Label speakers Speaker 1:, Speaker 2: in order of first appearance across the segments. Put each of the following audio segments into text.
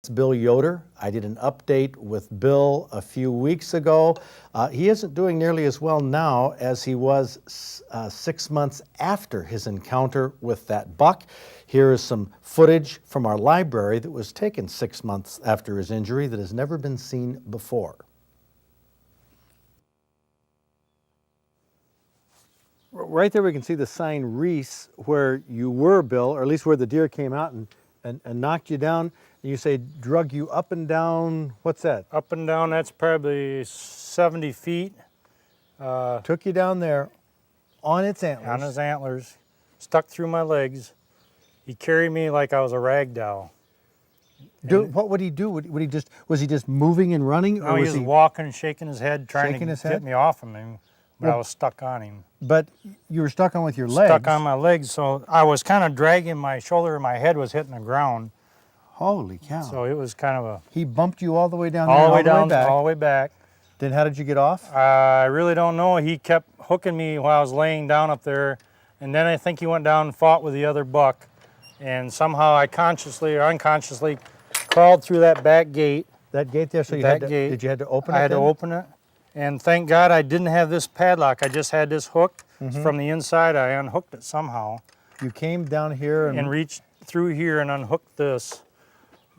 Speaker 1: It's Bill Yoder. I did an update with Bill a few weeks ago. He isn't doing nearly as well now as he was 6 months after his encounter with that buck. Here is some footage from our library that was taken 6 months after his injury that has never been seen before. Right there we can see the sign Reese where you were, Bill, or at least where the deer came out and knocked you down. And you say drug you up and down, what's that?
Speaker 2: Up and down, that's probably 70 feet.
Speaker 1: Took you down there on its antlers.
Speaker 2: On his antlers, stuck through my legs. He carried me like I was a rag doll.
Speaker 1: What would he do? Was he just moving and running?
Speaker 2: No, he was walking, shaking his head, trying to get me off of him, but I was stuck on him.
Speaker 1: But you were stuck on with your legs.
Speaker 2: Stuck on my legs, so I was kind of dragging my shoulder and my head was hitting the ground.
Speaker 1: Holy cow.
Speaker 2: So it was kind of a...
Speaker 1: He bumped you all the way down there,
Speaker 2: all the way back.
Speaker 1: Then how did you get off?
Speaker 2: I really don't know. He kept hooking me while I was laying down up there, and then I think he went down and fought with the other buck, and somehow I consciously or unconsciously crawled through that back gate.
Speaker 1: That gate there, so you did you have to open it?
Speaker 2: I had to open it, and thank God I didn't have this padlock. I just had this hook. From the inside. I unhooked it somehow.
Speaker 1: You came down here
Speaker 2: and reached through here and unhooked this.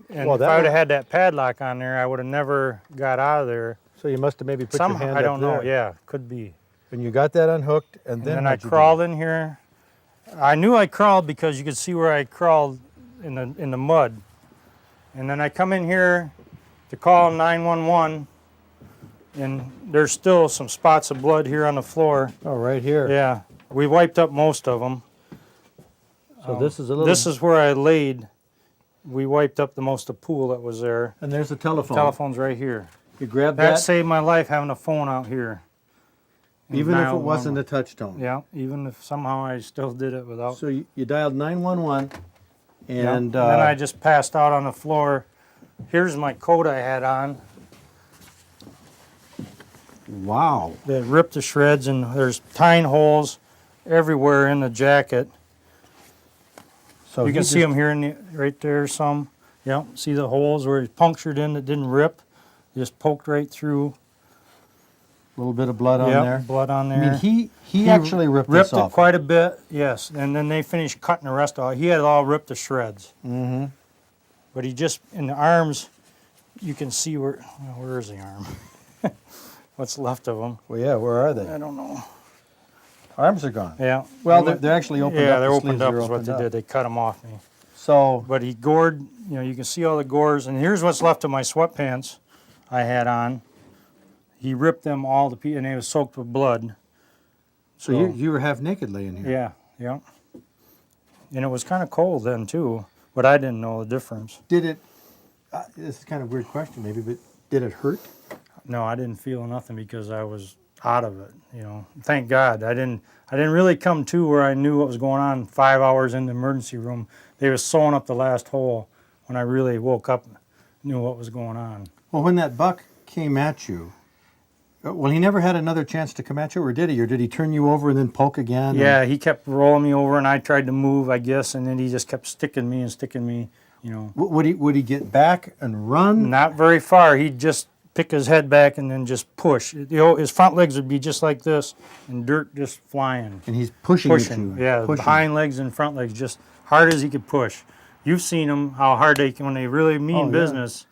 Speaker 2: And if I would have had that padlock on there, I would have never got out of there.
Speaker 1: So you must have maybe put your hand up there.
Speaker 2: I don't know, yeah, could be.
Speaker 1: And you got that unhooked, and then
Speaker 2: I crawled in here. I knew I crawled because you could see where I crawled in the mud. And then I come in here to call 911, and there's still some spots of blood here on the floor.
Speaker 1: Oh, right here.
Speaker 2: Yeah, we wiped up most of them.
Speaker 1: So this is a little...
Speaker 2: This is where I laid. We wiped up the most of the pool that was there.
Speaker 1: And there's the telephone.
Speaker 2: The telephone's right here.
Speaker 1: You grabbed that?
Speaker 2: That saved my life having a phone out here.
Speaker 1: Even if it wasn't a touch tone?
Speaker 2: Yeah, even if somehow I still did it without...
Speaker 1: So you dialed 911 and...
Speaker 2: then I just passed out on the floor. Here's my coat I had on.
Speaker 1: Wow.
Speaker 2: That ripped to shreds, and there's tine holes everywhere in the jacket. So you can see them here right there some. Yeah, see the holes where it's punctured in that didn't rip. Just poked right through.
Speaker 1: A little bit of blood on there.
Speaker 2: Blood on there.
Speaker 1: I mean, he actually ripped this off.
Speaker 2: Ripped it quite a bit, yes. And then they finished cutting the rest off. He had it all ripped to shreds. Mm-hmm. But he just, in the arms, you can see where is the arm? What's left of them.
Speaker 1: Well, yeah, where are they?
Speaker 2: I don't know.
Speaker 1: Arms are gone.
Speaker 2: Yeah.
Speaker 1: Well, they're actually opened up.
Speaker 2: Yeah, they're opened up is what they did. They cut them off me.
Speaker 1: So.
Speaker 2: But he gored, you can see all the gores. And here's what's left of my sweatpants I had on. He ripped them all to pieces, and they were soaked with blood.
Speaker 1: So you were half naked laying here?
Speaker 2: Yeah, yeah. And it was kind of cold then, too. But I didn't know the difference.
Speaker 1: Did it, this is kind of a weird question maybe, but did it hurt?
Speaker 2: No, I didn't feel nothing because I was out of it, Thank God. I didn't really come to where I knew what was going on 5 hours in the emergency room. They were sewing up the last hole when I really woke up and knew what was going on.
Speaker 1: Well, when that buck came at you, well, he never had another chance to come at you, or did he? Or did he turn you over and then poke again?
Speaker 2: Yeah, he kept rolling me over, and I tried to move, I guess, and then he just kept sticking me,
Speaker 1: Would he get back and run?
Speaker 2: Not very far. He'd just pick his head back and then just push. His front legs would be just like this, and dirt just flying.
Speaker 1: And he's pushing.
Speaker 2: Yeah, hind legs and front legs, just hard as he could push. You've seen them, how hard they can, when they really mean business,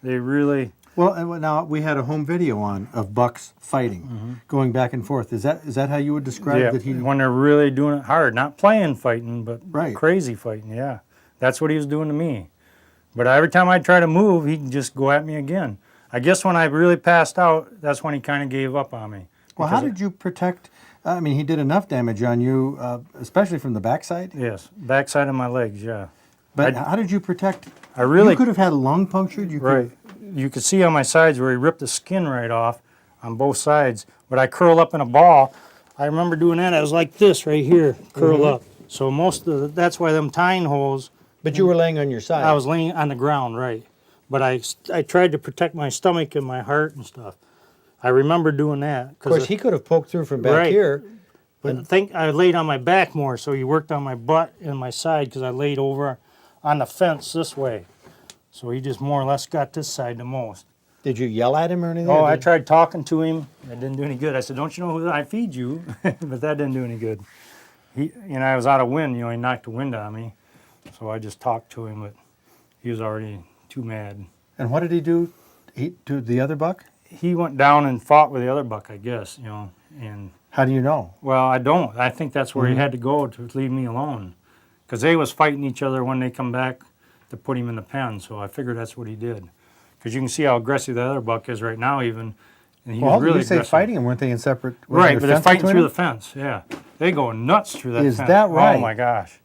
Speaker 2: they really...
Speaker 1: Well, now we had a home video on of bucks fighting, going back and forth. Is that how you would describe that?
Speaker 2: When they're really doing it hard, not playing fighting, but
Speaker 1: right.
Speaker 2: Crazy fighting. Yeah, that's what he was doing to me. But every time I try to move, he'd just go at me again. I guess when I really passed out, that's when he kind of gave up on me.
Speaker 1: Well, how did you protect? I mean, he did enough damage on you, especially from the backside.
Speaker 2: Yes, backside of my legs. Yeah.
Speaker 1: But how did you protect?
Speaker 2: You
Speaker 1: could have had a lung punctured.
Speaker 2: You could see on my sides where he ripped the skin right off on both sides. But I curled up in a ball. I remember doing that. I was like this right here, curl up. So that's why them tine holes.
Speaker 1: But you were laying on your side.
Speaker 2: I was laying on the ground, right. But I tried to protect my stomach and my heart and stuff. I remember doing that.
Speaker 1: Of course, he could have poked through from back here.
Speaker 2: But I think I laid on my back more, so he worked on my butt and my side because I laid over on the fence this way. So he just more or less got this side the most.
Speaker 1: Did you yell at him or anything?
Speaker 2: Oh,
Speaker 1: or
Speaker 2: I
Speaker 1: did-
Speaker 2: tried talking to him. It didn't do any good. I said, "Don't you know who I feed you?" But that didn't do any good. I was out of wind. He knocked the wind on me. So I just talked to him, but he was already too mad.
Speaker 1: And what did he do? He to the other buck?
Speaker 2: He went down and fought with the other buck, I guess, and
Speaker 1: How do you know?
Speaker 2: well, I don't. I think that's where he had to go to leave me alone, because they was fighting each other when they come back to put him in the pen. So I figured that's what he did, because you can see how aggressive the other buck is right now, even. And he was really
Speaker 1: you say
Speaker 2: aggressive.
Speaker 1: fighting him, weren't they in separate? Was
Speaker 2: Right,
Speaker 1: there
Speaker 2: but they're
Speaker 1: fence
Speaker 2: fighting
Speaker 1: between
Speaker 2: through
Speaker 1: them?
Speaker 2: the fence. Yeah, they go nuts through that
Speaker 1: Is
Speaker 2: fence.
Speaker 1: that right?
Speaker 2: Oh my gosh,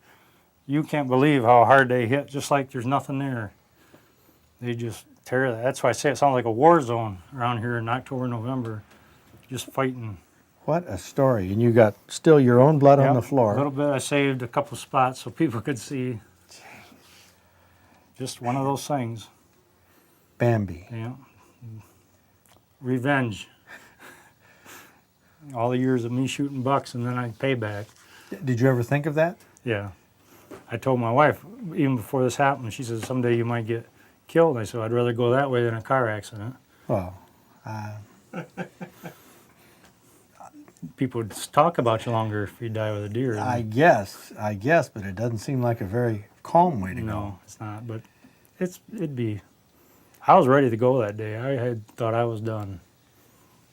Speaker 2: you can't believe how hard they hit. Just like there's nothing there. They just tear that. That's why I say it sounds like a war zone around here in October, November, just fighting.
Speaker 1: What a story! And you got still your own blood on
Speaker 2: Yep,
Speaker 1: the floor.
Speaker 2: A little bit. I saved a couple spots so people could see. Just one of those things.
Speaker 1: Bambi.
Speaker 2: Yeah. Revenge. All the years of me shooting bucks, and then I pay back.
Speaker 1: Did you ever think of that?
Speaker 2: Yeah. I told my wife, even before this happened, she said, someday you might get killed. I said, I'd rather go that way than a car accident.
Speaker 1: Well,
Speaker 2: People would talk about you longer if you die with a deer.
Speaker 1: I guess, but it doesn't seem like a very calm way to go.
Speaker 2: No, it's not. But it'd be. I was ready to go that day. I had thought I was done.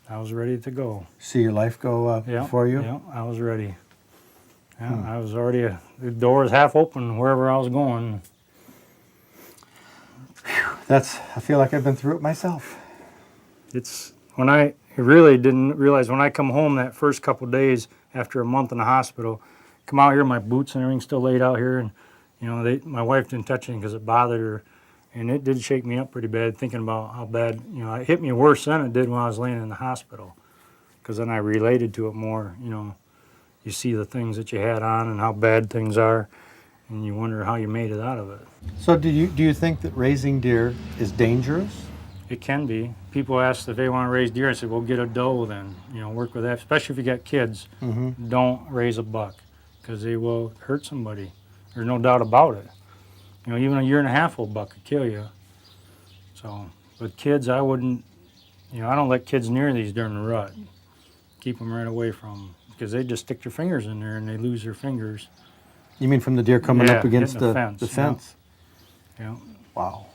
Speaker 2: I was ready to go.
Speaker 1: See your life go
Speaker 2: Yeah,
Speaker 1: before you?
Speaker 2: Yeah, I was ready. Yeah, I was already. The door was half open wherever I was going.
Speaker 1: I feel like I've been through it myself.
Speaker 2: It's when I really didn't realize when I come home that first couple of days after a month in the hospital, come out here, my boots and everything's still laid out here, and my wife didn't touch anything because it bothered her, and it did shake me up pretty bad thinking about how bad it hit me worse than it did when I was laying in the hospital, because then I related to it more. You see the things that you had on and how bad things are, and you wonder how you made it out of it.
Speaker 1: So do you think that raising deer is dangerous?
Speaker 2: It can be. People ask if they want to raise deer. I said, well, get a doe then. Work with that. Especially if you got kids.
Speaker 1: Mm-hmm.
Speaker 2: Don't raise a buck because they will hurt somebody. There's no doubt about it. Even a 1.5-year-old buck could kill you. So, with kids, I wouldn't. I don't let kids near these during the rut. Keep them right away from them because they just stick their fingers in there and they lose their fingers.
Speaker 1: You mean from the deer coming
Speaker 2: Yeah,
Speaker 1: up against
Speaker 2: hitting
Speaker 1: the
Speaker 2: fence.
Speaker 1: fence?
Speaker 2: Yeah.
Speaker 1: Wow.